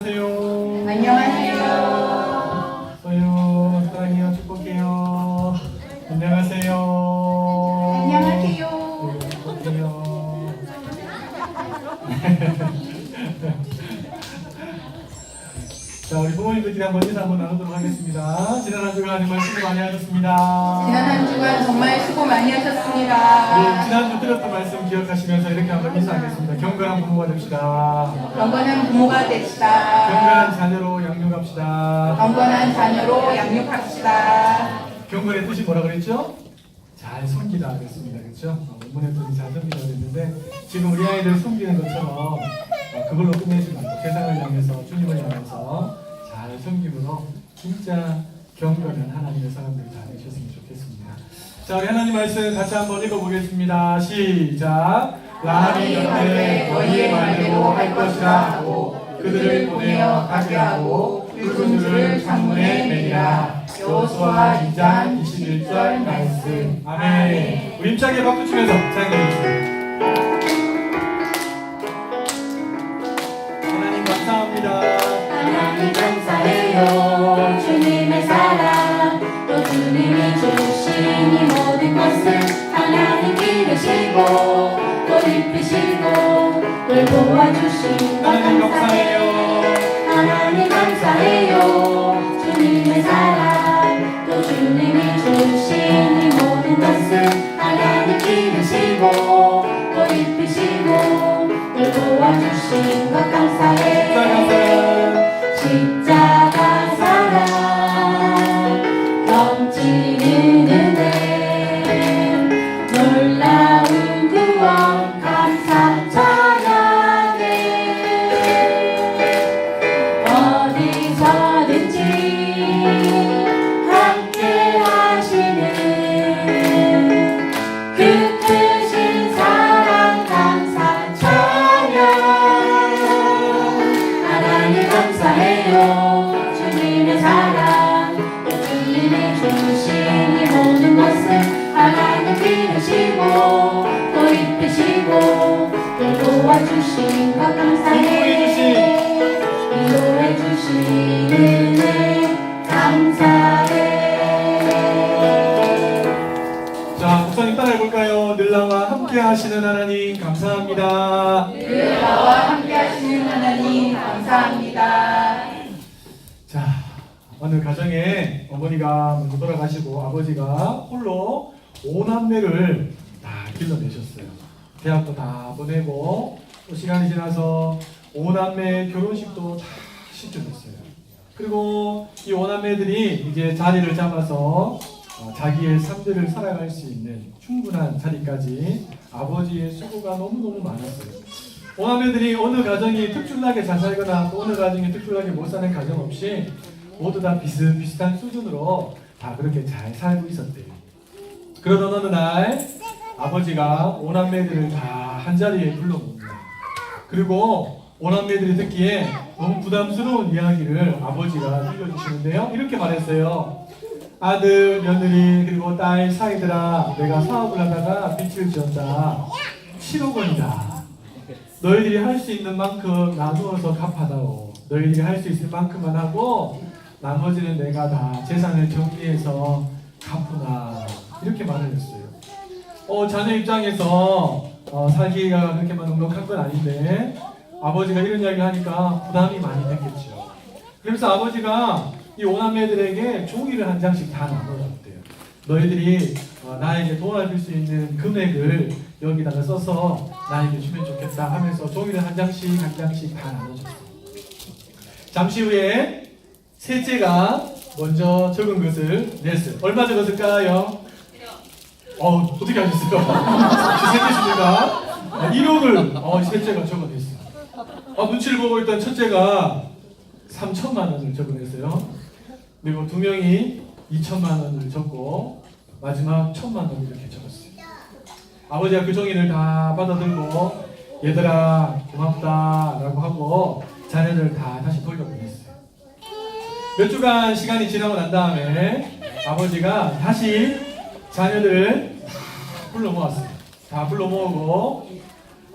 안녕하세요. 저요 사랑해요. 축복해요. 안녕하세요. 안녕하세요. 축복해요. 자, 우리 부모님들끼리 한번 인사 한번 나누도록 하겠습니다. 지난 한 주간 정말 수고 많이 하셨습니다. 지난 한 주간 정말 수고 많이 우리 하셨습니다. 지난주 들었던 말씀 기억하시면서 이렇게 한번 인사하겠습니다. 경건한 부모가 됩시다. 경건한 부모가 됩시다. 경건한 자녀로 양육합시다. 경건한 자녀로 양육합시다. 경건의 뜻이 뭐라 그랬죠? 잘 섬기다 그랬습니다. 그렇죠? 원문의 뜻이 잘 섬기다 그랬는데 지금 우리 아이들 섬기는 것처럼 그걸로 끝내지 말고 세상을 향해서 주님을 향해서 잘 섬김으로 진짜 경건한 하나님의 사람들이 다 되셨으면 좋겠습니다. 자, 우리 하나님 말씀 같이 한번 읽어보겠습니다. 시작. 라합이 이르되 너희의 말대로 할 것이라 하고 그들을 보내어 가게 하고 굵은 줄을 창문에 매니라. 여호수아 2장 21절 말씀. 아멘. 우리 힘차게 박수 치면서 찬양해 주세요. 하나님 감사합니다. 하나님 감사해요. 주님의 사랑 또 주님이 주신 이 모든 것을 하나님 기르시고 또 입히시고 늘 도와주신 것 하나님 감사해요. 감사해요. 하나님 감사해요. 주님의 사랑 또 주님이 주신 이 모든 것을 하나님 기르시고 또 입히시고 늘 도와주신 것 감사해요. 십자가 사랑 넘치는 은혜 놀라운 구원 감사 찬양해 어디서든지 함께 하시는 그 크신 사랑 감사 찬양 하나님 감사해요. 주님의 사랑 또 주님이 주신 이 모든 것을 하나님 기르시고 또 입히시고 또 도와주신 것 감사해. 위로해 주신 은혜 감사해. 자, 목사님 따라해볼까요? 늘 나와 함께 하시는 하나님 감사합니다. 늘 나와 함께 하시는 하나님 감사합니다. 자, 어느 가정에 어머니가 먼저 돌아가시고 아버지가 홀로 5남매를 다 길러내셨어요. 대학도 다 보내고 또 시간이 지나서 5남매 결혼식도 다 시켜줬어요. 그리고 이 5남매들이 이제 자리를 잡아서 자기의 삶들을 살아갈 수 있는 충분한 자리까지 아버지의 수고가 너무너무 많았어요. 5남매들이 어느 가정이 특출나게 잘 살거나 또 어느 가정이 특출나게 못 사는 가정 없이 모두 다 비슷비슷한 수준으로 다 그렇게 잘 살고 있었대요. 그러던 어느 날 아버지가 5남매들을 다 한자리에 불러봅니다. 그리고 5남매들이 듣기에 너무 부담스러운 이야기를 아버지가 들려주시는데요. 이렇게 말했어요. 아들, 며느리, 그리고 딸 사이들아, 내가 사업을 하다가 빚을 지었다. 7억 원이다. 너희들이 할 수 있는 만큼 나누어서 갚아다오. 너희들이 할 수 있을 만큼만 하고 나머지는 내가 다 재산을 정리해서 갚으나. 이렇게 말을 했어요. 자녀 입장에서 살기가 그렇게만 넉넉한 건 아닌데 아버지가 이런 이야기를 하니까 부담이 많이 됐겠죠. 그래서 아버지가 이 5남매들에게 종이를 한 장씩 다 나눠줬대요. 너희들이 나에게 도와줄 수 있는 금액을 여기다가 써서 나에게 주면 좋겠다 하면서 종이를 한 장씩 다 나눠줬어요. 잠시 후에 셋째가 먼저 적은 것을 냈어요. 얼마 적었을까요? 어떻게 하셨어요? 셋째십니까? 1억을 셋째가 적어냈어요. 눈치를 보고 있던 첫째가 3천만 원을 적어냈어요. 그리고 두 명이 2천만 원을 적고 마지막 1,000만 원 이렇게 적었어요. 아버지가 그 종이를 다 받아들고 얘들아 고맙다 라고 하고 자녀들 다 다시 돌려보냈어요. 몇 주간 시간이 지나고 난 다음에 아버지가 다시 자녀들을 다 불러 모았어요. 다 불러 모으고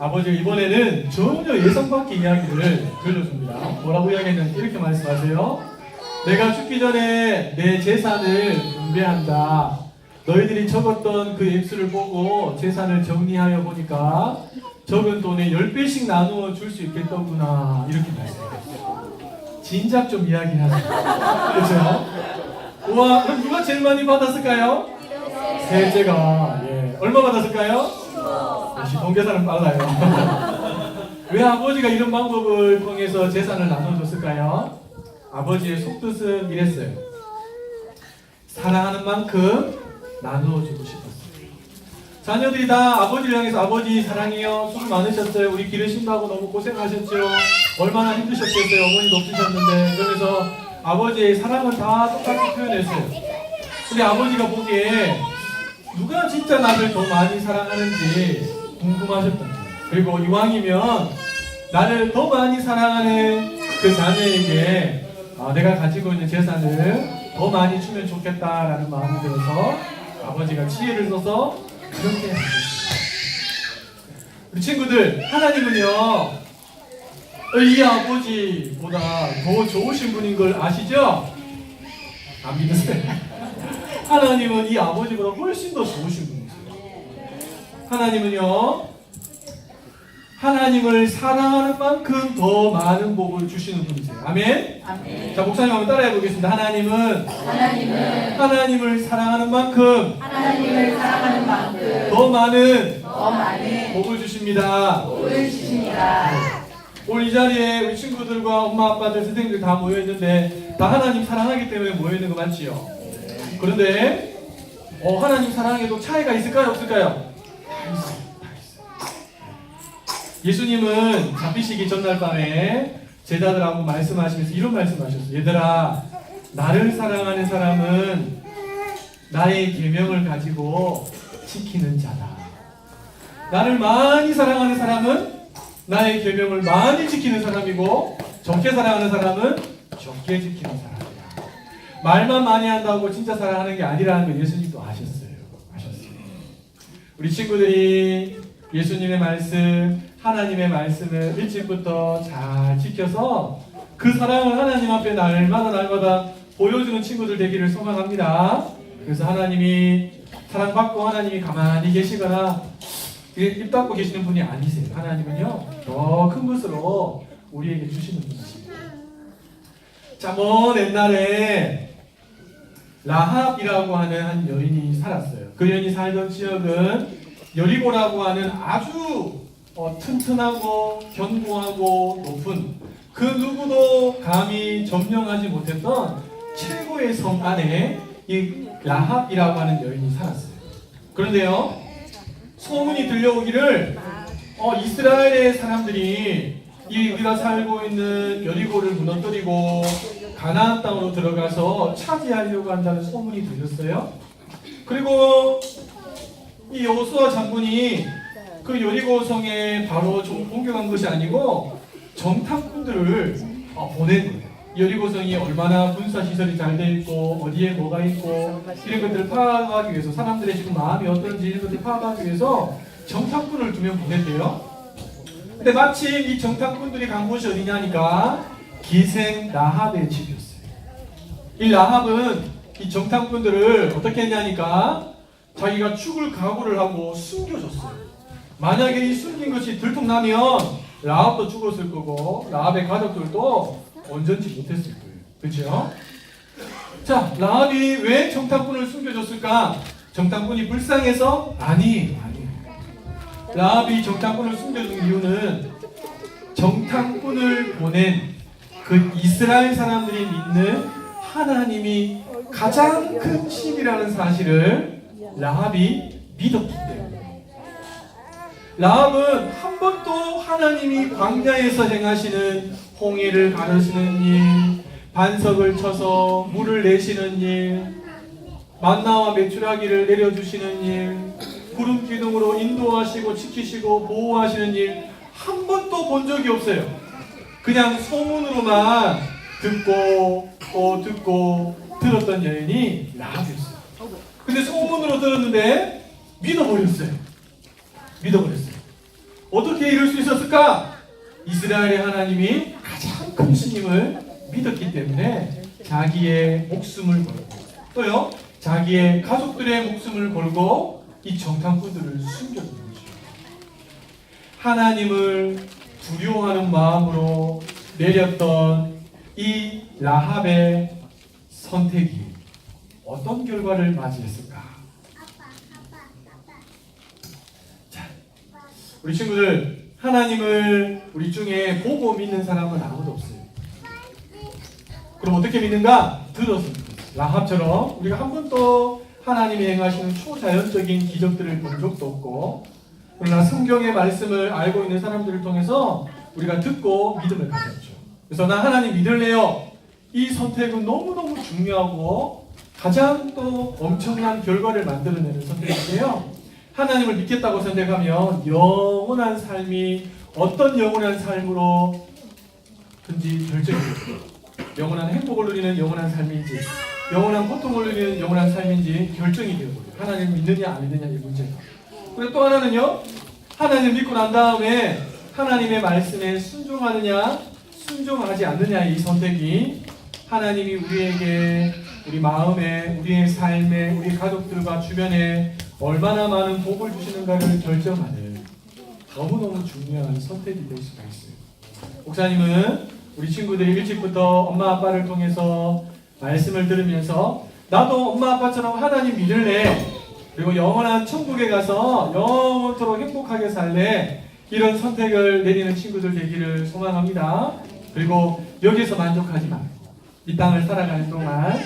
아버지가 이번에는 전혀 예상 밖의 이야기를 들려줍니다. 뭐라고 이야기했는지 이렇게 말씀하세요. 내가 죽기 전에 내 재산을 분배한다. 너희들이 적었던 그 액수를 보고 재산을 정리하여 보니까 적은 돈에 10배씩 나누어 줄 수 있겠더구나. 이렇게 말씀하셨어요. 진작 좀 이야기하세요. 그렇죠? 우와, 그럼 누가 제일 많이 받았을까요? 셋째가. 예. 얼마 받았을까요? 역시 동계산은 빨라요. 왜 아버지가 이런 방법을 통해서 재산을 나눠줬을까요? 아버지의 속뜻은 이랬어요. 사랑하는 만큼 나누어주고 싶었어요. 자녀들이 다 아버지를 향해서 아버지 사랑해요. 수고 많으셨어요. 우리 기르신다고 너무 고생하셨죠. 얼마나 힘드셨겠어요. 어머니도 없으셨는데. 그래서 아버지의 사랑은 다 똑같이 표현했어요. 근데 아버지가 보기에 누가 진짜 나를 더 많이 사랑하는지 궁금하셨던 거예요. 그리고 이왕이면 나를 더 많이 사랑하는 그 자녀에게 내가 가지고 있는 재산을 더 많이 주면 좋겠다라는 마음이 들어서 아버지가 지혜를 써서 그렇게 하셨습니다. 우리 친구들, 하나님은요 이 아버지보다 더 좋으신 분인 걸 아시죠? 안 믿으세요? 하나님은 이 아버지보다 훨씬 더 좋으신 분이세요. 하나님은요 하나님을 사랑하는 만큼 더 많은 복을 주시는 분이세요. 아멘? 아멘. 자, 목사님 한번 따라해 보겠습니다. 하나님은 하나님을 사랑하는 만큼 더 많은 복을 주십니다. 오늘 이 자리에 우리 친구들과 엄마, 아빠들, 선생님들 다 모여있는데 다 하나님 사랑하기 때문에 모여있는 거 맞지요? 그런데 하나님 사랑에도 차이가 있을까요? 없을까요? 다 있어요. 예수님은 잡히시기 전날 밤에 제자들하고 말씀하시면서 이런 말씀하셨어요. 얘들아, 나를 사랑하는 사람은 나의 계명을 가지고 지키는 자다. 나를 많이 사랑하는 사람은 나의 계명을 많이 지키는 사람이고, 적게 사랑하는 사람은 적게 지키는 사람이다. 말만 많이 한다고 진짜 사랑하는 게 아니라는 걸 예수님도 아셨어요. 우리 친구들이 예수님의 말씀, 하나님의 말씀을 일찍부터 잘 지켜서 그 사랑을 하나님 앞에 날마다 보여주는 친구들 되기를 소망합니다. 그래서 하나님이 사랑받고 하나님이 가만히 계시거나 입 닫고 계시는 분이 아니세요. 하나님은요 더 큰 것으로 우리에게 주시는 분이십니다. 자, 먼 옛날에 라합이라고 하는 한 여인이 살았어요. 그 여인이 살던 지역은 여리고라고 하는 아주 튼튼하고 견고하고 높은, 그 누구도 감히 점령하지 못했던 최고의 성 안에 이 라합이라고 하는 여인이 살았어요. 그런데요, 소문이 들려오기를 이스라엘의 사람들이 우리가 살고 있는 여리고를 무너뜨리고 가나안 땅으로 들어가서 차지하려고 한다는 소문이 들렸어요. 그리고 이 여호수아 장군이 그 여리고 성에 바로 공격한 것이 아니고 정탐꾼들을 보낸 거예요. 여리고 성이 얼마나 군사 시설이 잘 돼 있고 어디에 뭐가 있고 이런 것들을 파악하기 위해서, 사람들의 지금 마음이 어떤지 이런 것들을 파악하기 위해서 정탐꾼을 2명 보냈대요. 근데 마침 이 정탐꾼들이 간 곳이 어디냐니까 기생 라합의 집이었어요. 이 라합은 이 정탐꾼들을 어떻게 했냐니까 자기가 죽을 각오를 하고 숨겨줬어요. 만약에 이 숨긴 것이 들통나면 라합도 죽었을 거고 라합의 가족들도 온전치 못했을 거예요. 그렇죠? 자, 라합이 왜 정탐꾼을 숨겨줬을까? 정탐꾼이 불쌍해서? 아니에요. 라합이 정탐꾼을 숨겨준 이유는 정탐꾼을 보낸 그 이스라엘 사람들이 믿는 하나님이 가장 큰 신이라는 사실을 라합이 믿었기 때문에. 라합은 한 번도 하나님이 광야에서 행하시는 홍해를 가르시는 일, 반석을 쳐서 물을 내시는 일, 만나와 메추라기를 내려주시는 일, 구름 기둥으로 인도하시고 지키시고 보호하시는 일 한 번도 본 적이 없어요. 그냥 소문으로만 듣고 또 듣고 들었던 여인이 라합이었어요. 근데 소문으로 들었는데 믿어버렸어요. 어떻게 이럴 수 있었을까? 이스라엘의 하나님이 가장 큰 주님을 믿었기 때문에 자기의 목숨을 걸고 또요 자기의 가족들의 목숨을 걸고 이 정탐꾼들을 숨겨둔 거죠. 하나님을 두려워하는 마음으로 내렸던 이 라합의 선택이 어떤 결과를 맞이했을까? 자, 우리 친구들 하나님을 우리 중에 보고 믿는 사람은 아무도 없어요. 그럼 어떻게 믿는가? 들어서 믿어요. 라합처럼 우리가 한 번도 하나님이 행하시는 초자연적인 기적들을 본 적도 없고 그러나 성경의 말씀을 알고 있는 사람들을 통해서 우리가 듣고 믿음을 가졌죠. 그래서 나 하나님 믿을래요. 이 선택은 너무너무 중요하고 가장 또 엄청난 결과를 만들어내는 선택인데요. 하나님을 믿겠다고 선택하면 영원한 삶이 어떤 영원한 삶으로 든지 결정이 됩니다. 영원한 행복을 누리는 영원한 삶인지 영원한 고통을 누리는 영원한 삶인지 결정이 되어버려요. 하나님을 믿느냐 안 믿느냐 이 문제가. 그리고 또 하나는요. 하나님을 믿고 난 다음에 하나님의 말씀에 순종하느냐 순종하지 않느냐 이 선택이 하나님이 우리에게 우리 마음에 우리의 삶에 우리 가족들과 주변에 얼마나 많은 복을 주시는가를 결정하는 너무너무 중요한 선택이 될 수가 있어요. 목사님은 우리 친구들이 일찍부터 엄마 아빠를 통해서 말씀을 들으면서 나도 엄마 아빠처럼 하나님 믿을래 그리고 영원한 천국에 가서 영원토록 행복하게 살래 이런 선택을 내리는 친구들 되기를 소망합니다. 그리고 여기서 만족하지 말고 이 땅을 살아가는 동안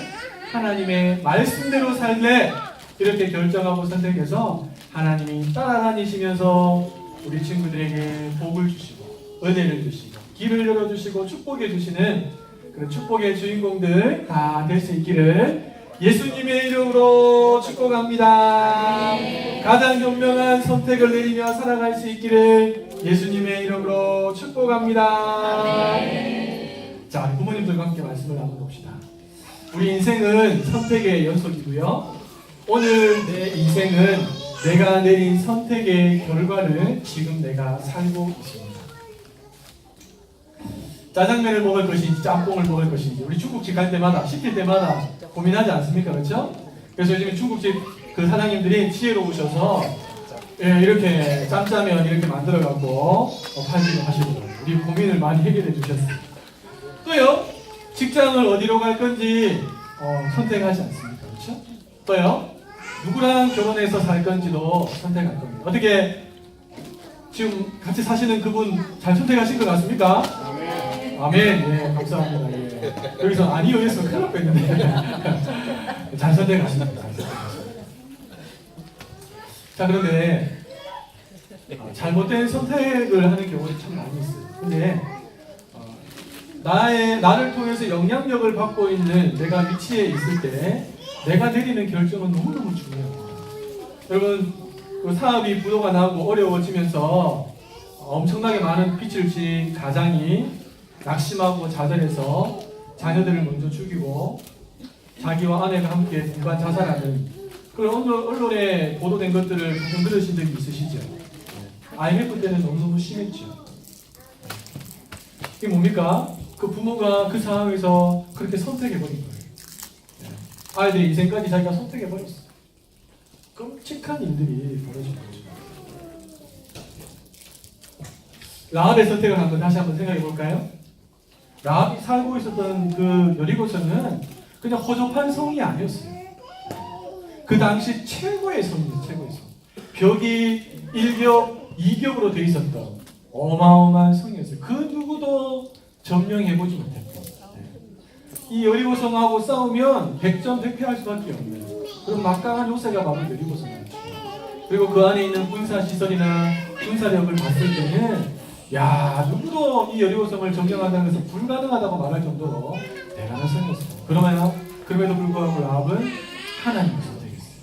하나님의 말씀대로 살래 이렇게 결정하고 선택해서 하나님이 따라다니시면서 우리 친구들에게 복을 주시고 은혜를 주시고 길을 열어주시고 축복해 주시는 그런 축복의 주인공들 다 될 수 있기를 예수님의 이름으로 축복합니다. 가장 현명한 선택을 내리며 살아갈 수 있기를 예수님의 이름으로 축복합니다. 자, 부모님들과 함께 말씀을 나눠봅시다. 우리 인생은 선택의 연속이고요. 오늘 내 인생은 내가 내린 선택의 결과를 지금 내가 살고 있습니다. 짜장면을 먹을 것인지 짬뽕을 먹을 것인지 우리 중국집 갈 때마다 시킬 때마다 고민하지 않습니까? 그렇죠? 그래서 요즘에 중국집 그 사장님들이 지혜로우셔서 이렇게 짬짜면 이렇게 만들어 갖고 팔기도 하시더라고요. 우리 고민을 많이 해결해 주셨어요. 또요 직장을 어디로 갈 건지 선택하지 않습니까? 그렇죠? 또요 누구랑 결혼해서 살 건지도 선택할 겁니다. 어떻게 지금 같이 사시는 그분 잘 선택하신 것 같습니까? 아멘. 예, 감사합니다. 예. 여기서 아니요 했으면 큰일 날 뻔했는데 잘 선택하십니다. 자, 그런데 잘못된 선택을 하는 경우도 참 많이 있어요. 근데 나를 통해서 영향력을 받고 있는 내가 위치에 있을 때 내가 내리는 결정은 너무너무 중요합니다. 여러분 그 사업이 부도가 나고 어려워지면서 엄청나게 많은 빚을 진 가장이 낙심하고 좌절해서 자녀들을 먼저 죽이고 자기와 아내가 함께 분반 자살하는 그런 언론에 보도된 것들을 가끔 들으신 적이 있으시죠? IMF 때는 너무너무 심했죠. 이게 뭡니까? 그 부모가 그 상황에서 그렇게 선택해버린 거예요. 아이들의 인생까지 자기가 선택해버렸어요. 끔찍한 일들이 벌어진 거죠. 라합의 선택을 한번 다시 한번 생각해 볼까요? 라합이 살고 있었던 그 여리고성은 그냥 허접한 성이 아니었어요. 그 당시 최고의 성이었어요. 최고의 성. 벽이 1겹, 2겹으로 되어 있었던 어마어마한 성이었어요. 그 누구도 점령해보지 못했고 이 여리고성하고 싸우면 100전 100패할 수밖에 없는 그런 막강한 요새가 바로 여리고성이었죠. 그리고 그 안에 있는 군사시설이나 군사력을 봤을 때는 야, 누구도 이 여리고성을 점령한다는 것은 불가능하다고 말할 정도로 대단한 성이었어요. 그럼에도 불구하고 라합은 하나님을 선택했어요.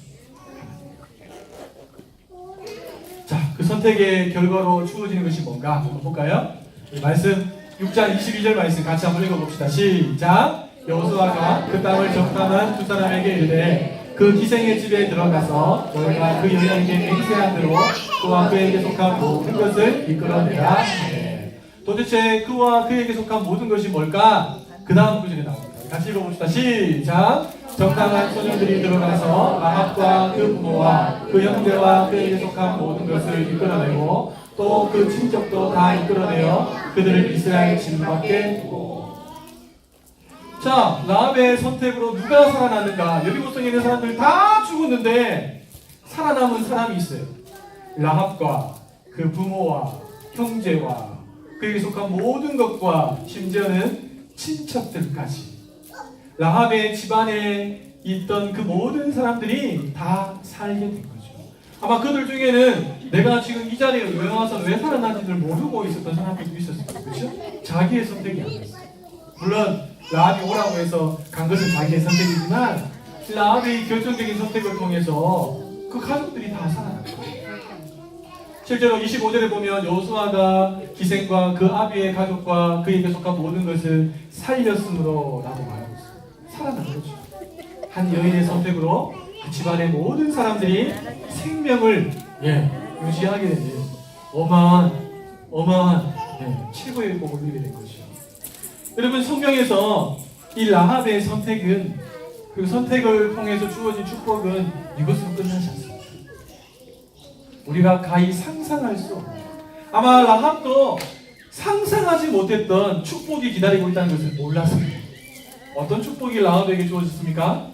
자, 그 선택의 결과로 주어지는 것이 뭔가 한번 볼까요? 말씀 6장 22절 말씀 같이 한번 읽어봅시다. 시작! 여호수아가 그 땅을 정탐한 두 사람에게 이르되 그 기생의 집에 들어가서 너희가 그 여인에게 맹세한 대로 그와 그에게 속한 모든 것을 이끌어내라. 네. 도대체 그와 그에게 속한 모든 것이 뭘까? 그 다음 구절에 나옵니다. 같이 읽어봅시다. 시작. 정당한 소년들이 들어가서 라합과 그 부모와 그 형제와 그에게 속한 모든 것을 이끌어내고 또 그 친척도 다 이끌어내어 그들을 이스라엘 진 밖에 두고. 자, 라합의 선택으로 누가 살아났는가? 여리고성에 있는 사람들이 다 죽었는데 살아남은 사람이 있어요. 라합과 그 부모와 형제와 그에게 속한 모든 것과 심지어는 친척들까지. 라합의 집안에 있던 그 모든 사람들이 다 살게 된 거죠. 아마 그들 중에는 내가 지금 이 자리에 왜 와서 왜 살아난지를 모르고 있었던 사람들도 있었을 거예요. 그렇죠? 자기의 선택이 아니었어요. 물론 라합이 오라고 해서 간 것은 자기의 선택이지만 라합의 결정적인 선택을 통해서 그 가족들이 다 살아난 거예요. 실제로 25절에 보면 여호수아가 기생과 그 아비의 가족과 그에게 속한 모든 것을 살렸으므로 라고 말하고 있어요. 살아난 거죠. 한 여인의 선택으로 그 집안의 모든 사람들이 생명을 유지하게 되는 어마어마한 최고의 복을 누리게 된 것이죠. 여러분, 성경에서 이 라합의 선택은 그 선택을 통해서 주어진 축복은 이것으로 끝나지 않습니다. 우리가 가히 상상할 수 없는, 아마 라합도 상상하지 못했던 축복이 기다리고 있다는 것을 몰랐습니다. 어떤 축복이 라합에게 주어졌습니까?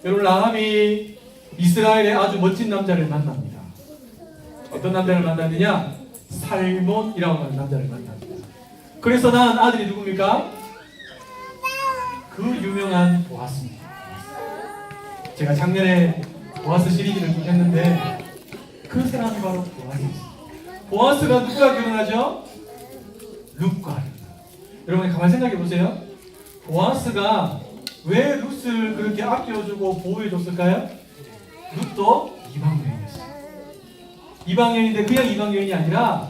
여러분, 라합이 이스라엘의 아주 멋진 남자를 만납니다. 어떤 남자를 만났느냐? 살몬이라고 하는 남자를 만납니다. 그래서 난 아들이 누굽니까? 그 유명한 보아스입니다. 제가 작년에 보아스 시리즈를 좀 했는데 그 사람이 바로 보아스입니다. 보아스가 누구랑 결혼하죠? 룻과. 여러분 가만히 생각해 보세요. 보아스가 왜 룻을 그렇게 아껴주고 보호해줬을까요? 룻도 이방여인이었어요. 이방여인인데 그냥 이방여인이 아니라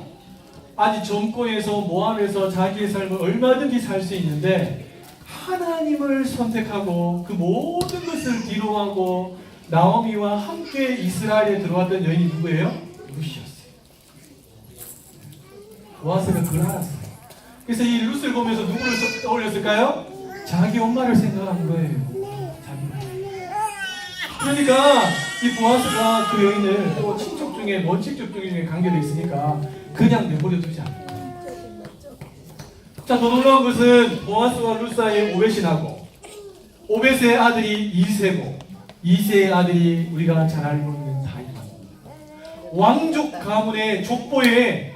아직 점권에서 모압에서 자기의 삶을 얼마든지 살 수 있는데 하나님을 선택하고 그 모든 것을 뒤로하고 나오미와 함께 이스라엘에 들어왔던 여인이 누구예요? 룻이었어요. 보아스가 그걸 알았어요. 그래서 이 룻을 보면서 누구를 떠올렸을까요? 자기 엄마를 생각한 거예요. 그러니까 이 보아스가 그 여인을 또 친척 중에 먼 친척 중에 관계돼 있으니까 그냥 내버려 두지 않아요. 자, 더 놀라운 것은 보아스와 룻 사이에 오벳이 나고 오벳의 아들이 이세고 이세의 아들이 우리가 잘 알고 있는 다윗입니다. 왕족 가문의 족보에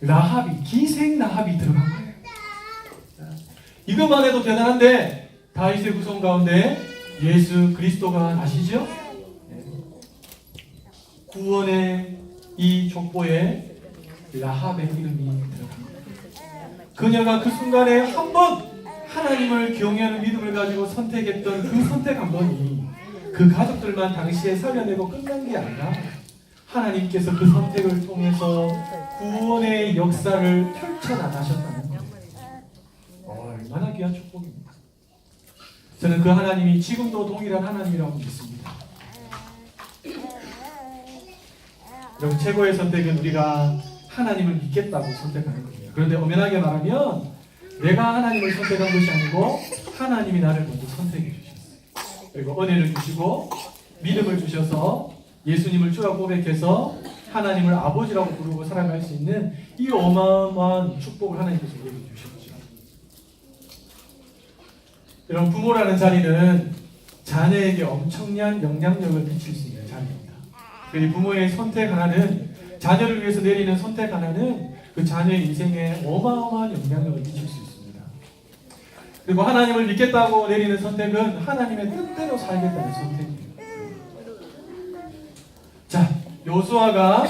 라합이, 기생 라합이 들어간 거예요. 이것만 해도 대단한데 다윗의 구성 가운데 예수 그리스도가 나시죠? 구원의 이 족보에 라합의 이름이 들어간 거예요. 그녀가 그 순간에 한 번 하나님을 경외하는 믿음을 가지고 선택했던 그 선택 한 번이 그 가족들만 당시에 살려내고 끝난 게 아니라 하나님께서 그 선택을 통해서 구원의 역사를 펼쳐나가셨다는 거예요. 얼마나 귀한 축복입니다. 저는 그 하나님이 지금도 동일한 하나님이라고 믿습니다. 여러분, 최고의 선택은 우리가 하나님을 믿겠다고 선택하는 겁니다. 그런데 엄연하게 말하면 내가 하나님을 선택한 것이 아니고 하나님이 나를 먼저 선택해 주셨어요. 그리고 은혜를 주시고 믿음을 주셔서 예수님을 주라 고백해서 하나님을 아버지라고 부르고 살아갈 수 있는 이 어마어마한 축복을 하나님께서 우리에게 주셨죠. 여러분, 부모라는 자리는 자녀에게 엄청난 영향력을 미칠 수 있는 자리입니다. 그 부모의 선택 하나는, 자녀를 위해서 내리는 선택 하나는 그 자녀의 인생에 어마어마한 영향력을 미칠 수 있습니다. 그리고 하나님을 믿겠다고 내리는 선택은 하나님의 뜻대로 살겠다는 선택이에요. 자, 여호수아가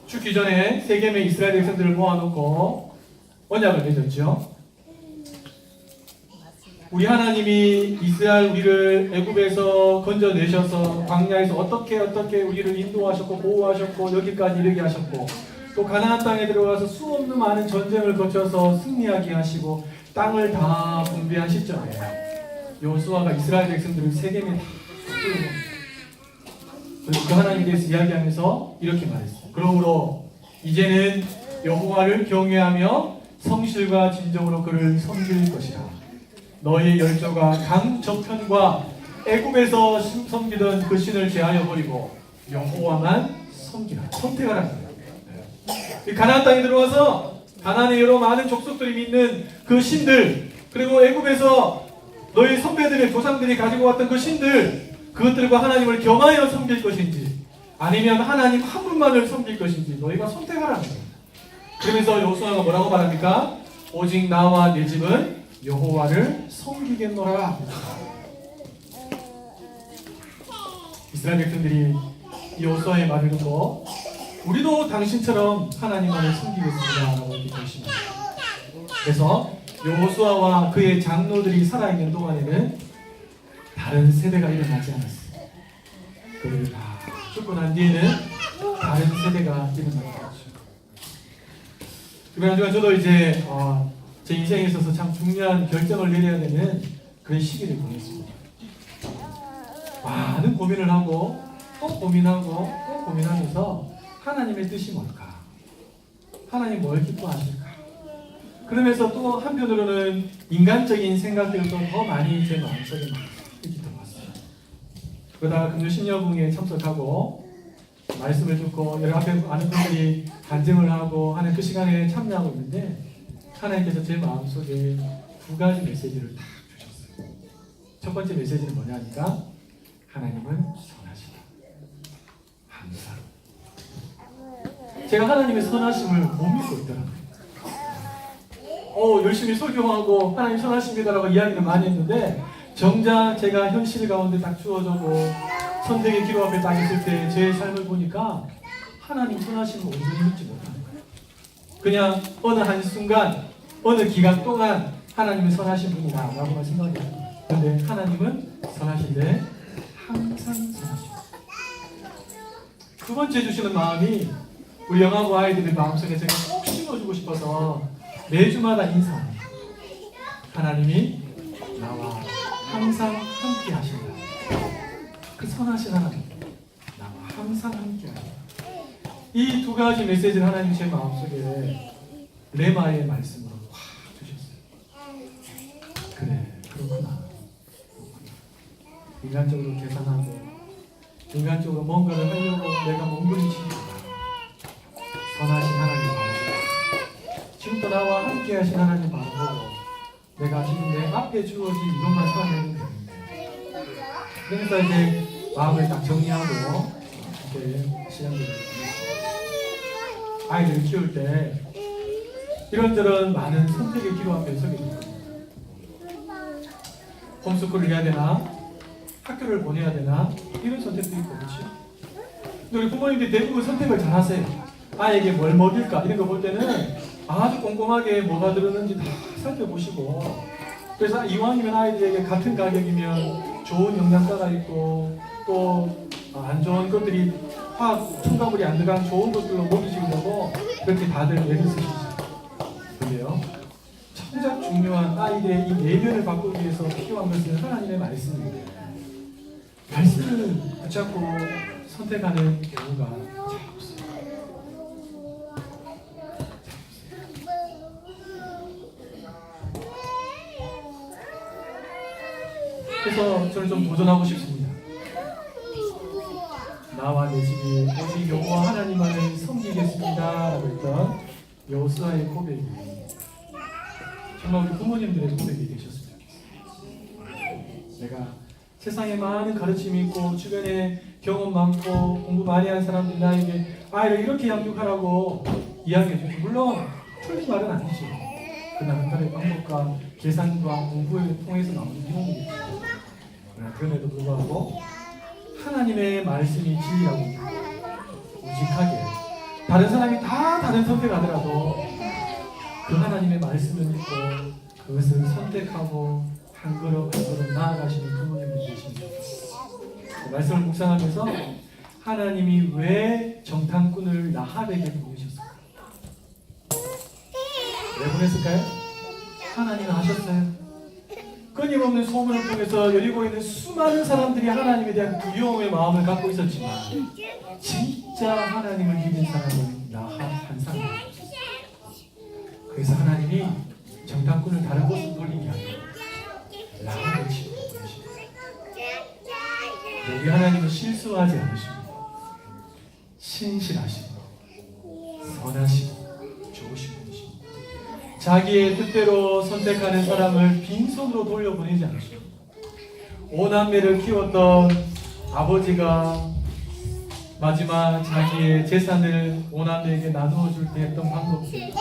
죽기 전에 세겜의 이스라엘 백성들을 모아놓고 언약을 맺었죠. 우리 하나님이 이스라엘 우리를 애굽에서 건져내셔서 광야에서 어떻게 우리를 인도하셨고 보호하셨고 여기까지 이르게 하셨고 또 가나안 땅에 들어가서 수없는 많은 전쟁을 거쳐서 승리하게 하시고 땅을 다 분배한 시점에 여호수아가 이스라엘 백성들을 세겜에 다 그리고 그 하나님에 대해서 이야기하면서 이렇게 말했어요. 그러므로 이제는 여호와를 경외하며 성실과 진정으로 그를 섬길 것이라. 너의 열조가 강 저편과 애굽에서 섬기던 그 신을 제하여 버리고 여호와만 섬기라. 선택하라는 거예요. 이 가나안 땅에 들어와서 가나안의 여러 많은 족속들이 믿는 그 신들, 그리고 애굽에서 너희 선배들의 조상들이 가지고 왔던 그 신들, 그것들과 하나님을 겸하여 섬길 것인지 아니면 하나님 한 분만을 섬길 것인지 너희가 선택하라는 거예요. 그러면서 여호수아가 뭐라고 말합니까? 오직 나와 내 집은 여호와를 섬기겠노라. 이스라엘 백성들이 이 여호수아의 말을 듣고 우리도 당신처럼 하나님만을 섬기겠습니다 라고 이렇게 결심합니다. 그래서 여호수아와 그의 장로들이 살아있는 동안에는 다른 세대가 일어나지 않았어요. 그들이 다 죽고 난 뒤에는 다른 세대가 일어나게 됐죠. 그러나 저도 이제 제 인생에 있어서 참 중요한 결정을 내려야 되는 그런 시기를 보냈습니다. 많은 고민을 하고 또 고민하고 또 고민하면서 하나님의 뜻이 뭘까? 하나님 뭘 기뻐하실까? 그러면서 또 한편으로는 인간적인 생각들도 더 많이 제 마음속에 이렇게 들어왔어요. 그러다가 금요 신여궁에 참석하고 말씀을 듣고 여러 앞에 아는 분들이 간증을 하고 하는 그 시간에 참여하고 있는데 하나님께서 제 마음속에 두 가지 메시지를 딱 주셨어요. 첫 번째 메시지는 뭐냐니까 하나님은 선하시다. 항상. 제가 하나님의 선하심을 못 믿고 있더라고요. 열심히 설교하고 하나님 선하십니다라고 이야기를 많이 했는데 정작 제가 현실 가운데 딱 주어져고 선택의 기로 앞에 딱 있을 때 제 삶을 보니까 하나님 선하심을 온전히 믿지 못하는 거예요. 그냥 어느 한순간 어느 기간 동안 하나님은 선하신 분이다 라고만 생각이 합니다. 그런데 하나님은 선하신데 항상 선하십니다. 두 번째 주시는 마음이 우리 영하고 아이들의 마음속에 제가 꼭 심어주고 싶어서 매주마다 인사합니다. 하나님이 나와 항상 함께 하신다. 그 선하신 하나님 나와 항상 함께 하신다. 이 두 가지 메시지를 하나님 제 마음속에 레마의 말씀으로 확 주셨어요. 그래 그렇구나. 인간적으로 계산하고 인간적으로 뭔가를 하려고 내가 몸부림치니까 선하신 하나님 바라보고 지금도 나와 함께 하신 하나님 바라보고 내가 지금 내 앞에 주어진 이것만 살아내면 되는데 그래서 이제 마음을 딱 정리하고 이렇게 신앙들을 아이들을 키울 때 이런저런 많은 선택의 기로 앞에 서게 됩니다. 홈스쿨을 해야 되나? 학교를 보내야 되나? 이런 선택도 있고 그렇죠? 근데 우리 부모님들이 대부분 선택을 잘 하세요. 아이에게 뭘 먹일까? 이런 거 볼 때는 아주 꼼꼼하게 뭐가 들었는지 다 살펴보시고 그래서 이왕이면 아이들에게 같은 가격이면 좋은 영양가가 있고 또 안 좋은 것들이 화학 첨가물이 안 들어간 좋은 것들로 먹이시려고 그렇게 다들 애를 쓰시죠. 그런데요 정작 중요한 아이들의 이 내면을 바꾸기 위해서 필요한 것은 하나님의 말씀입니다. 말씀을 붙잡고 선택하는 경우가 잘 없어요. 그래서 저는 좀 도전하고 싶습니다. 나와 내 집이 오직 여호와 하나님만을 섬기겠습니다 라고 했던 여호수아의 고백이 정말 우리 부모님들의 고백이 되셨으면 좋겠어요. 내가 세상에 많은 가르침이 있고 주변에 경험 많고 공부 많이 한 사람들이 나에게 아이를 이렇게 양육하라고 이야기해 주죠. 물론 틀린 말은 아니죠. 그러나 그날의 방법과 계산과 공부를 통해서 나오는 이론이겠죠. 그러나 그럼에도 불구하고 하나님의 말씀이 진리라고 우직하게 다른 사람이 다 다른 선택하더라도 그 하나님의 말씀을 믿고 그것을 선택하고 한 걸음 한 걸음 나아가시는 부모님이 계십니다. 말씀을 묵상하면서 하나님이 왜 정탐꾼을 야합에게 보내셨을까요? 왜 보냈을까요? 하나님은 하셨어요. 끊임없는 소문을 통해서 여리고에 있는 수많은 사람들이 하나님에 대한 두려움의 마음을 갖고 있었지만 진짜 하나님을 믿는 사람은 나 한 사람이었어요. 그래서 하나님이 정탐꾼을 다른 곳으로 돌린 게 아니라 나를 치고 계십니다. 우리 하나님은 실수하지 않으십니다. 신실하시고 선하시고 좋으신 분이십니다. 자기의 뜻대로 선택하는 사람을 빈손으로 돌려보내지 않으십니다. 오남매를 키웠던 아버지가 마지막 자기의 재산을 오남매에게 나누어 줄 때 했던 방법들,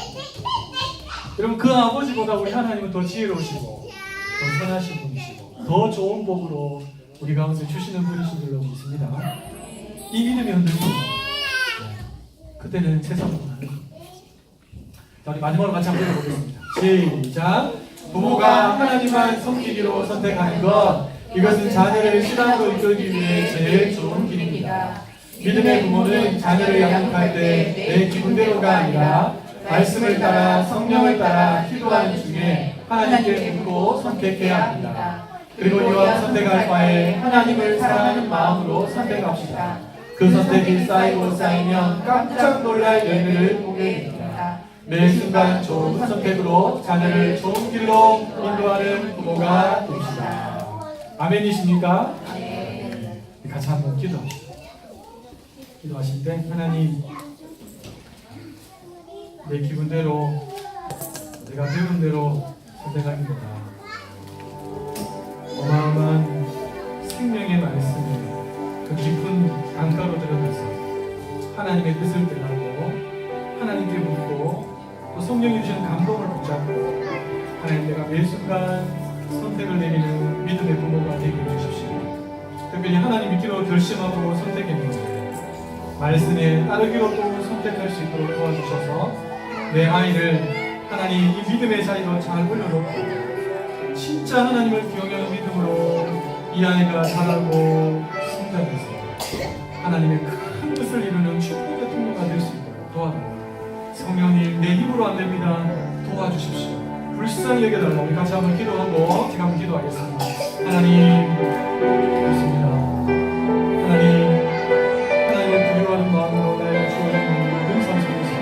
여러분 그 아버지보다 우리 하나님은 더 지혜로우시고 더 선하신 분이시고 더 좋은 복으로 우리 가운데 주시는 분이신 줄로 믿습니다. 이 믿음이 흔들리고 그때는 세상보다는, 자 우리 마지막으로 같이 한번 읽어보겠습니다. 시작. 부모가 하나님만 섬기기로 선택하는 것, 이것은 자녀를 신앙으로 이끌기 위해 제일 좋은 길입니다. 믿음의 부모는 자녀를 양육할 때 내 기분대로가 아니라 말씀을 따라 성령을 따라 기도하는 중에 하나님께 묻고 선택해야 합니다. 그리고 이와 선택할 바에 하나님을 사랑하는 마음으로 선택합시다. 그 선택이 쌓이고 쌓이면 깜짝 놀랄 열매를 보게 됩니다. 매 순간 좋은 선택으로 자녀를 좋은 길로 인도하는 부모가 됩시다. 아멘이십니까? 네. 같이 한번 기도합시다. 기도하실 때 하나님, 내 기분대로 내가 배운 대로 선택하기보다 어마어마한 생명의 말씀을 그 깊은 강가로 들어가서 하나님의 뜻을 대하고 하나님께 묻고 또 성령이 주시는 감동을 붙잡고 하나님, 내가 매 순간 선택을 내리는 믿음의 부모가 되게 해주십시오. 특별히 하나님 믿기로 결심하고 선택했는데 말씀에 따르기로 또 선택할 수 있도록 도와주셔서 내 아이를 하나님 이 믿음의 자리로 잘 올려놓고 진짜 하나님을 경외하는 믿음으로 이 아이가 자라고 성장해서 하나님의 큰 뜻을 이루는 축복의 통로가 될 수 있도록 도와달라고. 성령님, 내 힘으로 안 됩니다. 도와주십시오. 불쌍히 여겨달라고. 우리 같이 한번 기도하고 제가 한번 기도하겠습니다. 하나님, 그렇습니다. 하나님, 하나님을 두려워하는 마음으로 나에게 주어진 모든 삶 속에서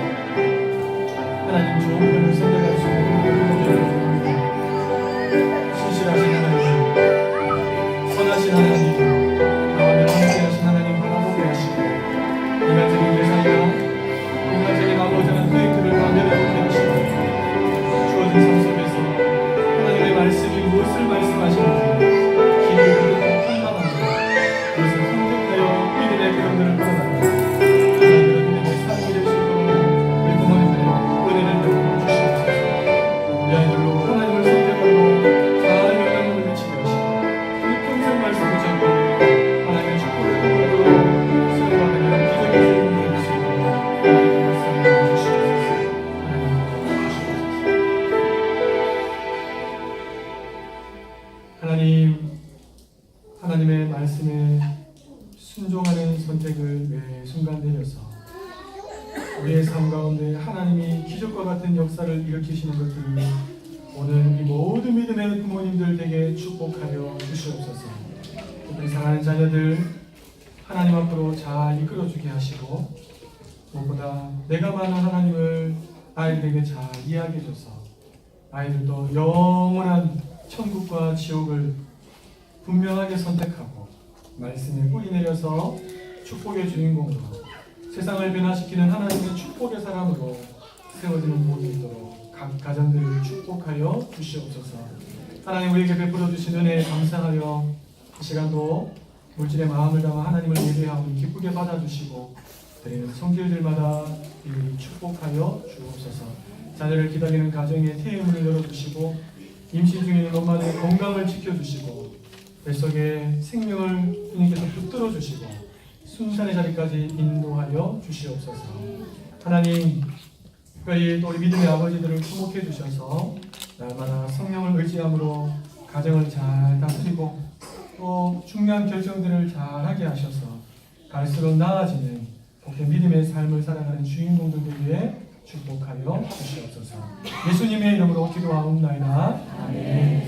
하나님 좋은 편을 선택할 수 있는 모든 신실하신 하나님, 선하신 하나님, 나와 내 함께하신 하나님 바라보게 하시고 인간적인 예산이나 인간적인 아버지는 그의 길을 다 내려놓게 하시고 주어진 삶 속에서 하나님의 말씀이 무엇을 말씀하시는지 귀를 들고 판단하고 그것을 선택하여 믿음의 배움들을 끌어나가고 하나님의 믿음의 삶이 될 수 있도록 우리 부모님들의 은혜를 베풀어 주시옵소서. 우리 아이들로 하나님을 선택하고 잘 영향력을 미치게 하시고 우리 평생 말씀 붙잡고 하나님의 축복을 통으로 수행하는 기적의 주인공이 될 수 있도록 하나님의 말씀을 주시옵소서. 하나님, 하나님의 말씀에 순종하는 선택을 매 순간 내려서 우리의 삶 가운데 하나님이 기적과 같은 역사를 일으키시는 것들을 오늘 이 모든 믿음의 부모님들 되게 축복하여 주시옵소서. 우리 사랑하는 자녀들 하나님 앞으로 잘 이끌어주게 하시고 무엇보다 내가 만난 하나님을 아이들에게 잘 이야기해줘서 아이들도 영원한 천국과 지옥을 분명하게 선택하고 말씀에 뿌리 내려서 축복의 주인공으로 세상을 변화시키는 하나님의 축복의 사람으로 세워지는 모습이 있도록 각 가정들을 축복하여 주시옵소서. 하나님, 우리에게 베풀어 주신 은혜에 감사하여 이 시간도 물질의 마음을 담아 하나님을 예배하고 기쁘게 받아주시고 드리는 손길들마다 이를 축복하여 주옵소서. 자녀를 기다리는 가정의 태음을 열어주시고 임신 중에 있는 엄마들의 건강을 지켜주시고 뱃속에 생명을 주님께서 붙들어 주시고 순산의 자리까지 인도하여 주시옵소서. 하나님, 특별히 또 우리 믿음의 아버지들을 주목해 주셔서 날마다 성령을 의지함으로 가정을 잘 다스리고 또 중요한 결정들을 잘 하게 하셔서 갈수록 나아지는 복된 믿음의 삶을 살아가는 주인공들 위해 축복하여 주시옵소서. 예수님의 이름으로 기도하옵나이다. 아멘.